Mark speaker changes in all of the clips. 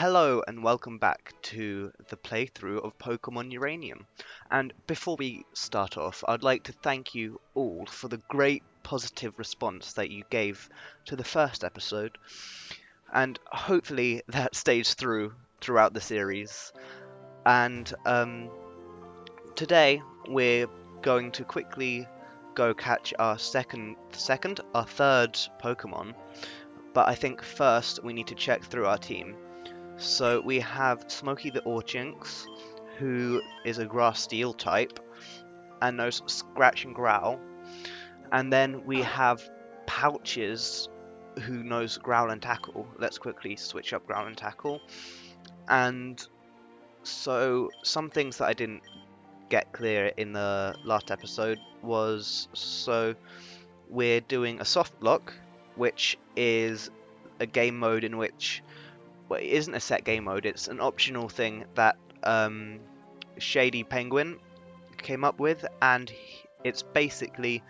Speaker 1: Hello and welcome back to the playthrough of Pokemon Uranium. And before we start off, I'd like to thank you all for the great positive response that you gave to the first episode. And hopefully that stays throughout the series. And today we're going to quickly go catch our third Pokemon. But I think first we need to check through our team. So we have Smokey the Orchinx, who is a Grass Steel type, and knows Scratch and Growl. And then we have Pouches, who knows Growl and Tackle. Let's quickly switch up Growl and Tackle. And so some things that I didn't get clear in the last episode was, so we're doing a soft block, which is a game mode in which, well, it isn't a set game mode, it's an optional thing that Shady Penguin came up with, and it's basically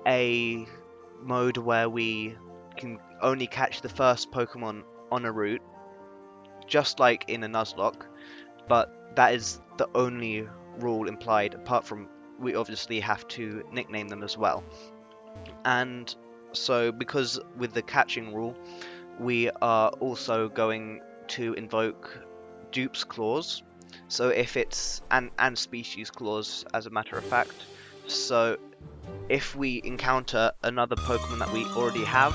Speaker 1: a mode where we can only catch the first Pokemon on a route, just like in a Nuzlocke, but that is the only rule implied, apart from we obviously have to nickname them as well. And so because with the catching rule, we are also going to invoke Dupe's Clause, so if it's and Species Clause, as a matter of fact. So if we encounter another Pokemon that we already have,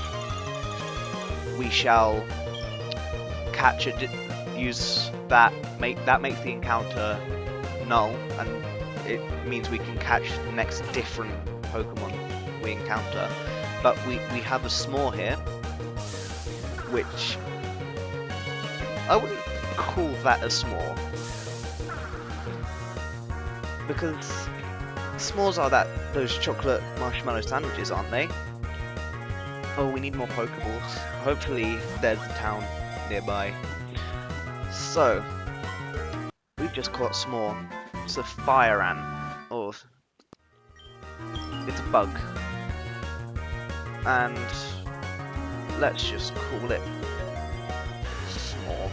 Speaker 1: we shall catch it, use that, makes the encounter null, and it means we can catch the next different Pokemon we encounter. But we have a S'more here, which I wouldn't call that a s'more, because s'mores are those chocolate marshmallow sandwiches, aren't they? Oh, we need more Pokeballs. Hopefully there's a town nearby. So we've just caught S'more. It's a fire ant, or it's a bug, and let's just call it S'more.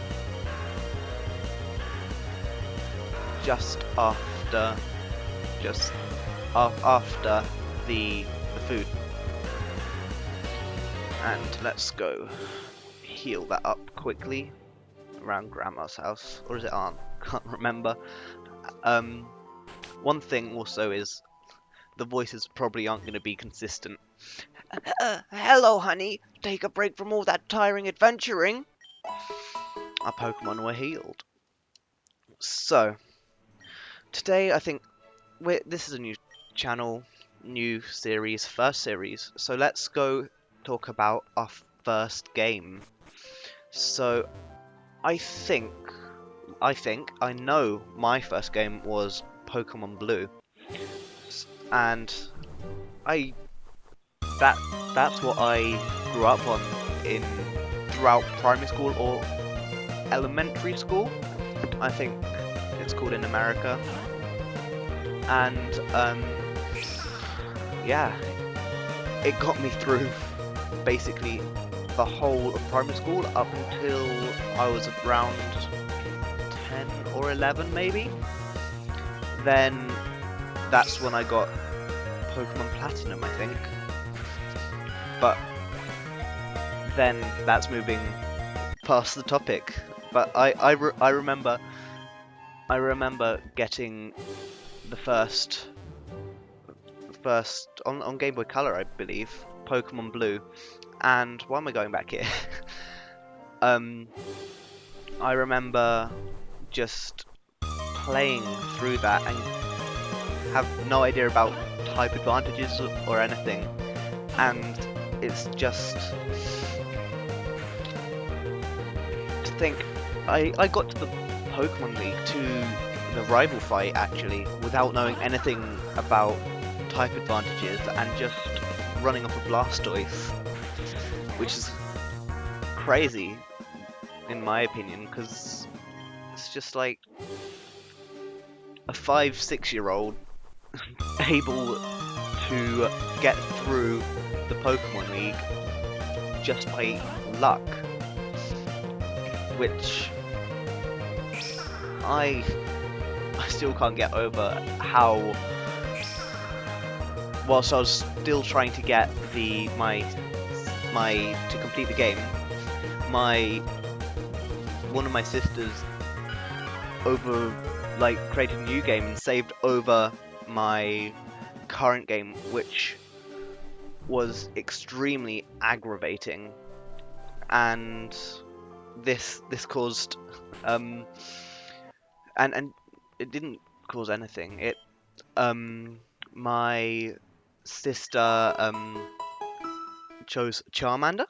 Speaker 1: Just after the food. And let's go heal that up quickly around Grandma's house, or is it Aunt? Can't remember. One thing also is the voices probably aren't going to be consistent. Hello, honey. Take a break from all that tiring adventuring. Our Pokemon were healed. So today I think this is a new channel, new series, first series. So let's go talk about our first game. So I know my first game was Pokemon Blue, and that's what I grew up on throughout primary school or elementary school, I think it's called in America. And yeah, it got me through basically the whole of primary school up until I was around 10 or 11 maybe. Then that's when I got Pokemon Platinum, I think. But then that's moving past the topic. But I remember getting the first on Game Boy Color, I believe, Pokemon Blue. And why am I going back here? I remember just playing through that and have no idea about type advantages or anything, and it's just to think I got to the Pokemon League, to the rival fight actually, without knowing anything about type advantages and just running off a Blastoise, which is crazy in my opinion, because it's just like a 5-6-year-old able to get through the Pokemon League just by luck, which I still can't get over how, whilst I was still trying to get to complete the game, one of my sisters created a new game and saved over my current game, which was extremely aggravating, and this caused and it didn't cause anything. My sister chose Charmander,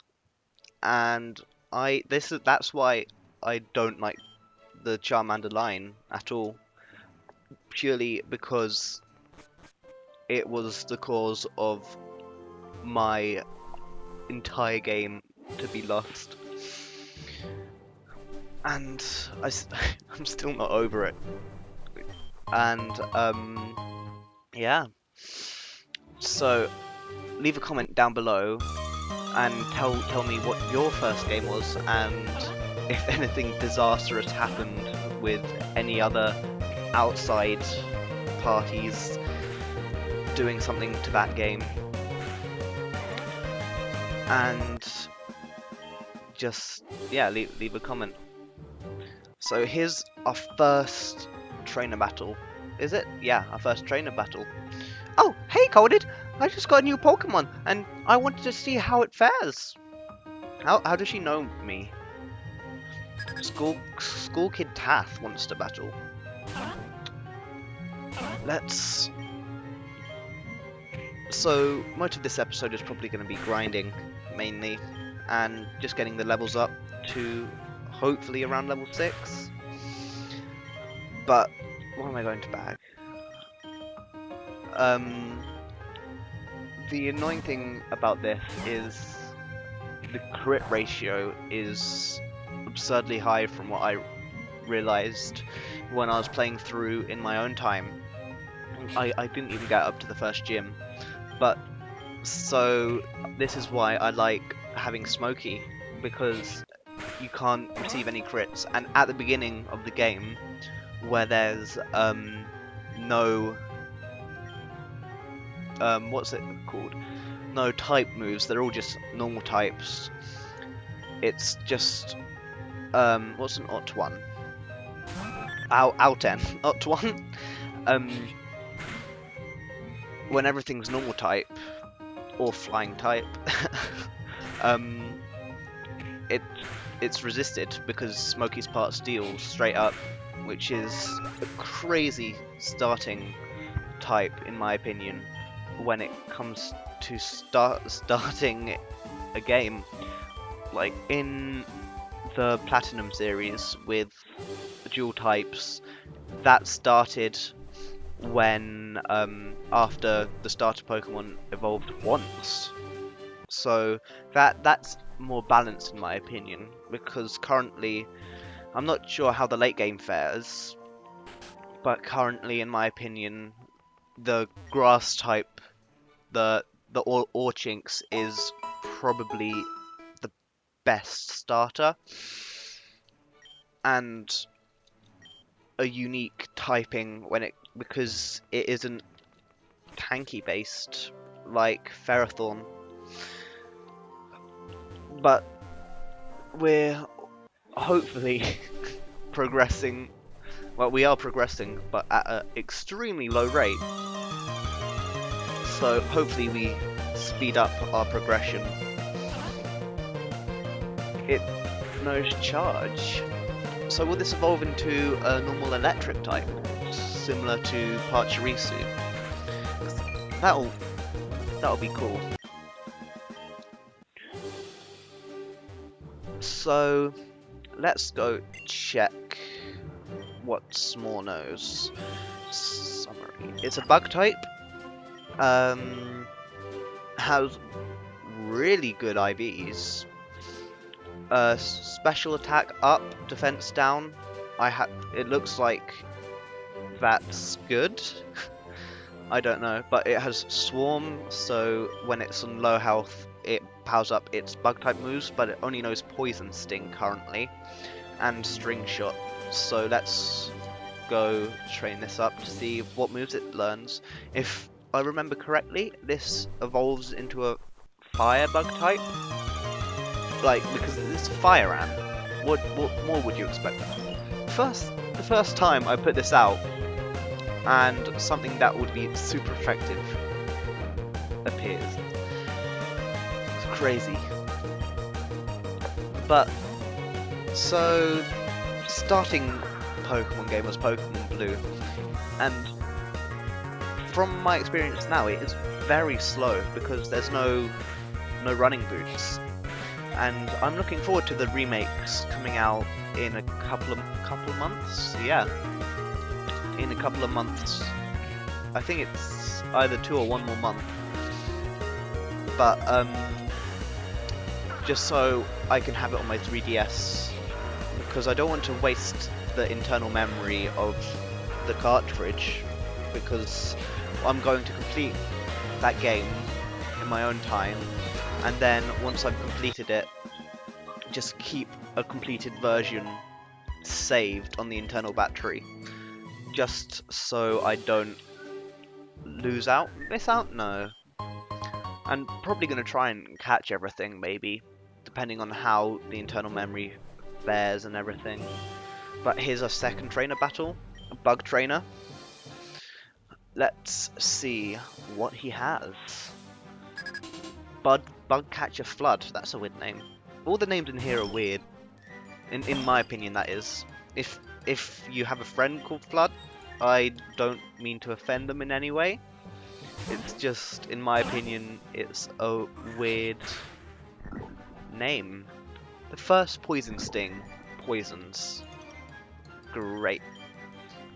Speaker 1: and that's why I don't like the Charmander line at all, purely because it was the cause of my entire game to be lost, and I'm still not over it. And yeah, so leave a comment down below and tell me what your first game was, and if anything disastrous happened with any other outside parties doing something to that game. And just, yeah, leave a comment. So here's our first trainer battle. Is it? Yeah, our first trainer battle. Oh, hey Coded! I just got a new Pokemon, and I wanted to see how it fares. How does she know me? School Kid Tath wants to battle. So most of this episode is probably going to be grinding, mainly, and just getting the levels up to hopefully around level 6. But what am I going to bag? The annoying thing about this is the crit ratio is absurdly high from what I realized when I was playing through in my own time. I didn't even get up to the first gym, but so this is why I like having Smokey, because you can't receive any crits, and at the beginning of the game where there's no what's it called? No type moves, they're all just normal types. It's just what's an Ot 1? Outen. Ot 1. When everything's normal type or flying type, it's resisted because Smokey's part steel straight up, which is a crazy starting type in my opinion when it comes to starting a game. Like in the Platinum series with dual types, that started when after the starter Pokemon evolved once, so that's more balanced in my opinion, because currently I'm not sure how the late game fares, but currently in my opinion the grass type, the Orchinx is probably the best starter and a unique typing because it isn't tanky based like Ferrothorn. But we're hopefully progressing. Well, we are progressing, but at an extremely low rate. So hopefully we speed up our progression. It knows Charge. So will this evolve into a normal electric type, similar to Pachirisu? That'll be cool. So let's go check what S'more knows. Summary. It's a bug type. Has really good IVs. Special attack up, defense down. It looks like that's good. I don't know, but it has Swarm, so when it's on low health, it powers up its bug type moves, but it only knows Poison Sting currently, and String Shot. So let's go train this up to see what moves it learns. If I remember correctly, this evolves into a fire bug type. Like, because it's fire ant. What more would you expect? The first time I put this out, and something that would be super effective appears. It's crazy. But so starting Pokemon game was Pokemon Blue, and from my experience now, it is very slow because there's no running boots. And I'm looking forward to the remakes coming out in a couple of months. Yeah, in a couple of months. I think it's either 2 or 1 more month. But just so I can have it on my 3DS, because I don't want to waste the internal memory of the cartridge, because I'm going to complete that game in my own time, and then once I've completed it, just keep a completed version saved on the internal battery, just so I don't miss out? No. I'm probably going to try and catch everything, maybe, depending on how the internal memory fares and everything. But here's a second trainer battle, a bug trainer. Let's see what he has. Bug Catcher Flood, that's a weird name. All the names in here are weird. In my opinion, that is. If you have a friend called Flood, I don't mean to offend them in any way. It's just, in my opinion, it's a weird name. The first poison sting poisons. Great.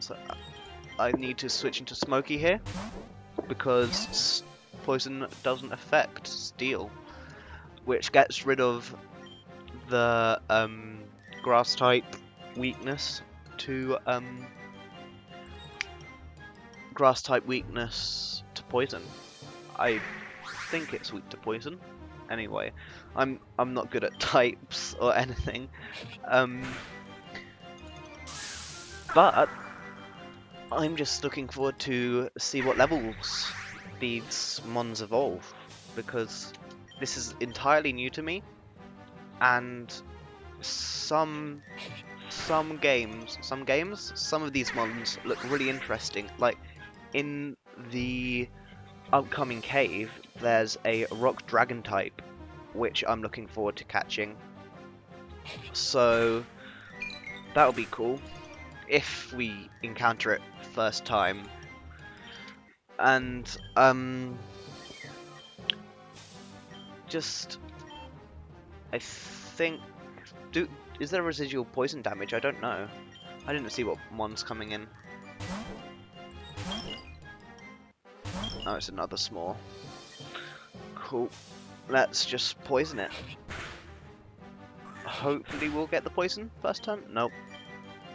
Speaker 1: So I need to switch into Smoky here, because poison doesn't affect steel, which gets rid of the grass type weakness to poison. I think it's weak to poison. Anyway, I'm not good at types or anything. But I'm just looking forward to see what levels these mons evolve, because this is entirely new to me, and some of these mons look really interesting. Like in the upcoming cave, there's a rock dragon type, which I'm looking forward to catching. So that'll be cool if we encounter it first time. And I think, is there residual poison damage? I don't know. I didn't see what mon's coming in. Oh, it's another small. Cool. Let's just poison it. Hopefully we'll get the poison first time. Nope.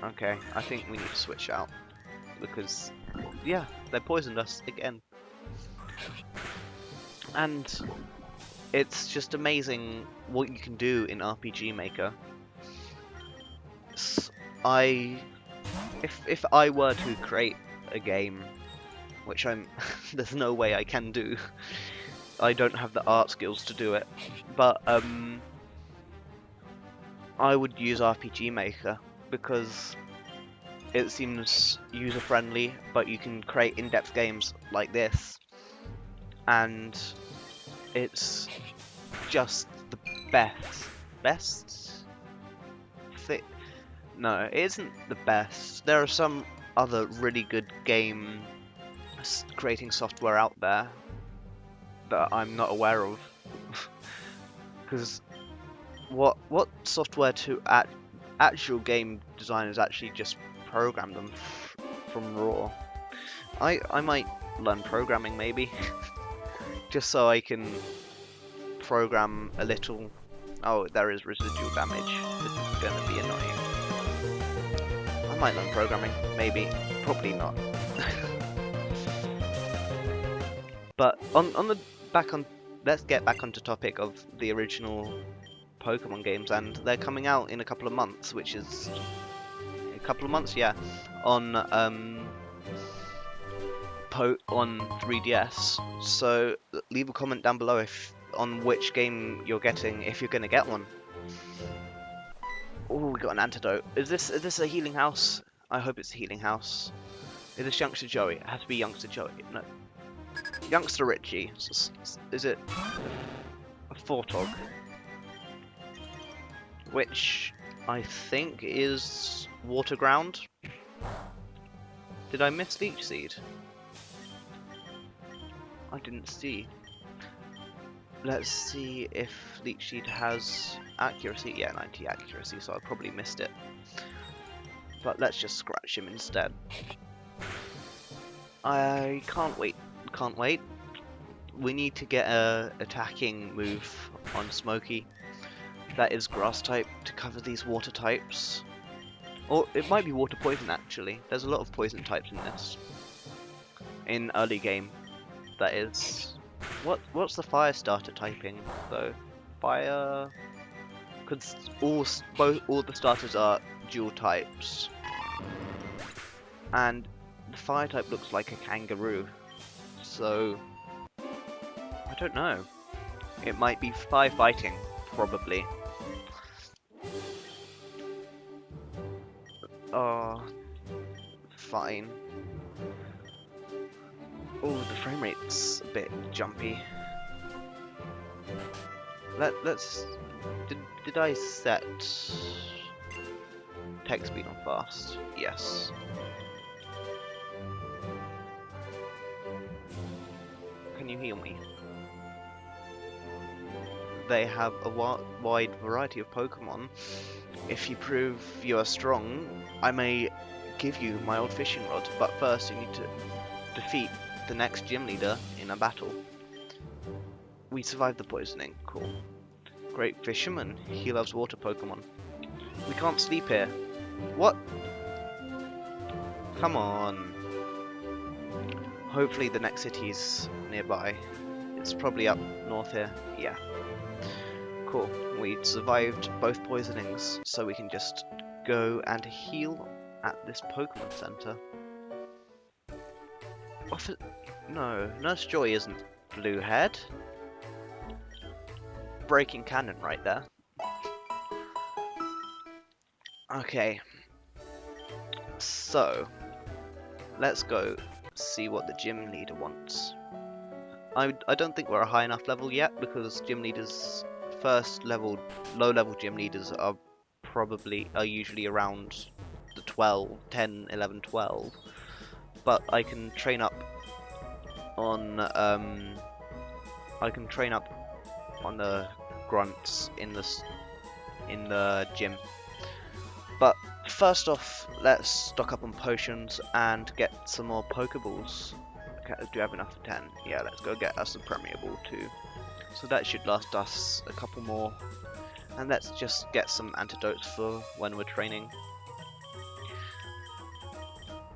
Speaker 1: Okay, I think we need to switch out, because yeah, they poisoned us again. And it's just amazing what you can do in RPG Maker. If I were to create a game, which there's no way I can do. I don't have the art skills to do it, but I would use RPG Maker, because it seems user-friendly, but you can create in-depth games like this, and it's just the best. No, it isn't the best. There are some other really good game creating software out there that I'm not aware of, because what software to actual game designers actually just program them from raw. I might learn programming, maybe, just so I can program a little. Oh, there is residual damage. This is gonna be annoying. I might learn programming, maybe, probably not. But let's get back onto topic of the original Pokemon games, and they're coming out in a couple of months, which is couple of months, yeah, on on 3DS. So leave a comment down below if on which game you're getting, if you're gonna get one. Oh, we got an antidote. Is this a healing house? I hope it's a healing house. Is this Youngster Joey? It has to be Youngster Joey. No. Youngster Richie. Is it a Fortog? Which I think is Water Ground. Did I miss Leech Seed? I didn't see. Let's see if Leech Seed has accuracy. Yeah, 90 accuracy, so I probably missed it. But let's just scratch him instead. I can't wait. Can't wait. We need to get a attacking move on Smokey. That is grass type to cover these water types. Or it might be water poison actually. There's a lot of poison types in this. In early game. That is. What's the fire starter typing though? Fire. Because all the starters are dual types. And the fire type looks like a kangaroo. So I don't know. It might be firefighting, probably. Oh, fine. Oh, the frame rate's a bit jumpy. Let's. Did I set text speed on fast? Yes. Can you heal me? They have a wide variety of Pokemon. If you prove you are strong, I may give you my old fishing rod, but first you need to defeat the next gym leader in a battle. We survived the poisoning, cool. Great fisherman, he loves water Pokemon. We can't sleep here. What? Come on. Hopefully the next city's nearby. It's probably up north here, yeah. Cool, we survived both poisonings, so we can just go and heal at this Pokemon Center. No, Nurse Joy isn't Bluehead. Breaking cannon right there. Okay. So, let's go see what the gym leader wants. I don't think we're a high enough level yet, because gym leaders, first level, low level gym leaders are usually around the 10, 11, 12. But I can train up on the grunts in the gym. But first off, let's stock up on potions and get some more Pokeballs. Okay, do you have enough for 10? Yeah, let's go get us a Premier Ball too. So that should last us a couple more. And let's just get some antidotes for when we're training.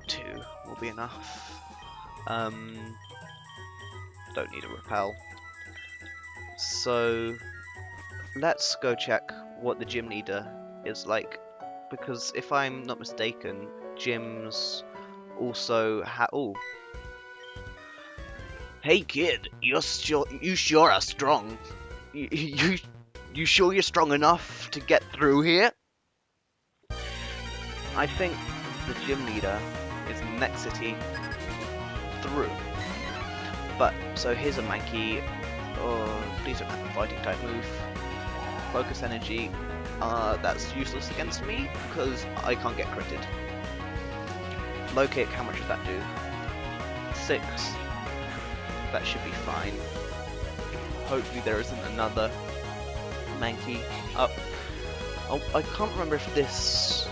Speaker 1: 2 will be enough. Don't need a repel. So let's go check what the gym leader is like, because if I'm not mistaken, gyms also have. Oh, hey kid, you sure are strong. You sure you're strong enough to get through here? I think the gym leader is the next city through. But, so here's a Mankey. Oh, please don't have a fighting type move. Focus energy. That's useless against me because I can't get critted. Low kick, how much does that do? 6. That should be fine. Hopefully there isn't another Mankey up. Oh, I can't remember if this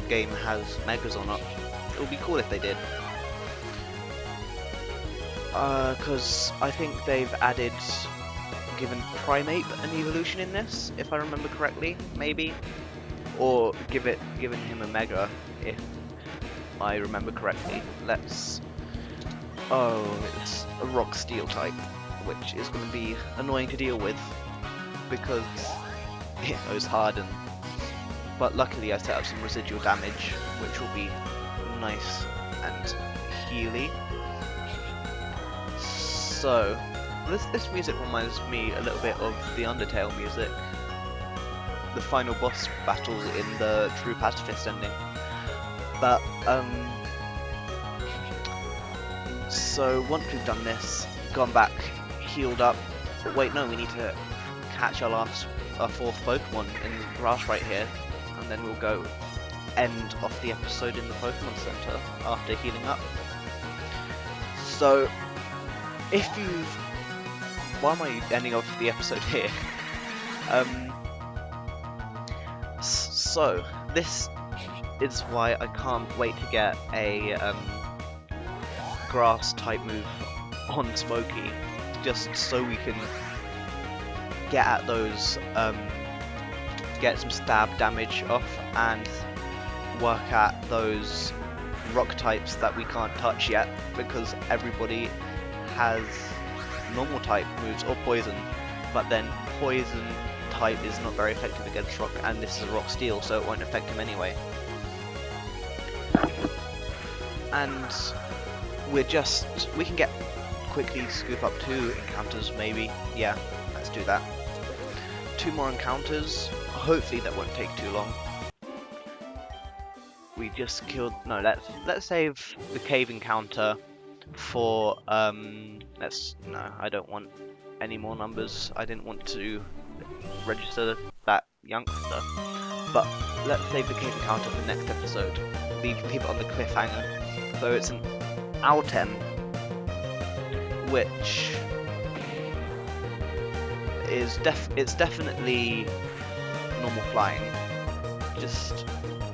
Speaker 1: game has Megas or not. It would be cool if they did. Because I think they've given Primate an evolution in this, if I remember correctly, maybe, or given him a Mega, if I remember correctly. It's a Rock Steel type, which is going to be annoying to deal with because it knows Harden. but luckily I set up some residual damage, which will be nice and healy. So this music reminds me a little bit of the Undertale music, the final boss battle in the True Pacifist ending. But so once we've done this, gone back, healed up. Wait, no, we need to catch our fourth Pokemon in the grass right here, and then we'll go end off the episode in the Pokemon Center after healing up. So if you've... Why am I ending off the episode here? So this is why I can't wait to get a grass type move on Smokey, just so we can get at those, get some stab damage off and work at those rock types that we can't touch yet, because everybody has normal type moves or poison, but then poison type is not very effective against rock, and this is a rock steel, so it won't affect him anyway. And we can get quickly scoop up 2 encounters maybe. Yeah, let's do that. 2 more encounters, hopefully that won't take too long. We just killed, no, let's save the cave encounter for no, I don't want any more numbers. I didn't want to register that youngster, but let's save the cave encounter for next episode. Leave it on the cliffhanger. So it's an Alten, which is definitely normal flying. Just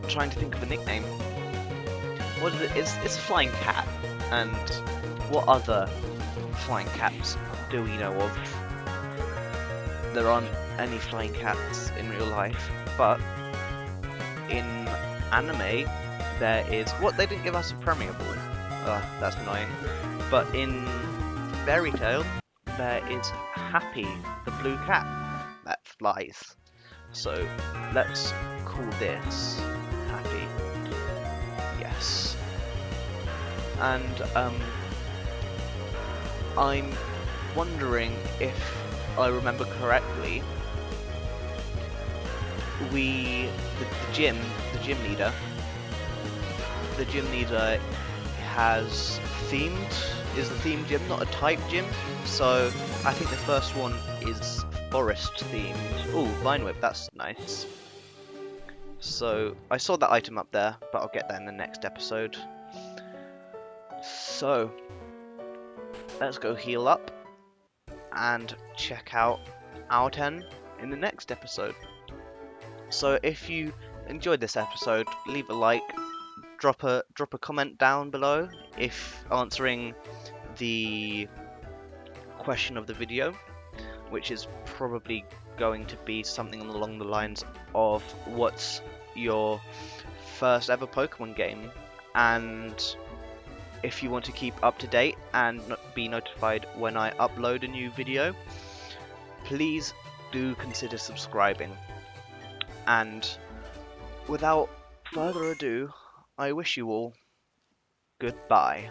Speaker 1: trying to think of a nickname. What is it? It's a flying cat. And what other flying cats do we know of? There aren't any flying cats in real life, but in anime there is... What, they didn't give us a Premier Ball? That's annoying. But in Fairy Tail there is Happy, the blue cat that flies. So let's call this Happy. Yes. And I'm wondering if I remember correctly, the gym leader has is the themed gym, not a type gym. So I think the first one is forest themed. Ooh, Vine Whip, that's nice. So I saw that item up there, but I'll get that in the next episode. So let's go heal up and check out Alten in the next episode. So if you enjoyed this episode, leave a like, drop a comment down below if answering the question of the video, which is probably going to be something along the lines of what's your first ever Pokemon game, and if you want to keep up to date and be notified when I upload a new video, please do consider subscribing. And without further ado, I wish you all goodbye.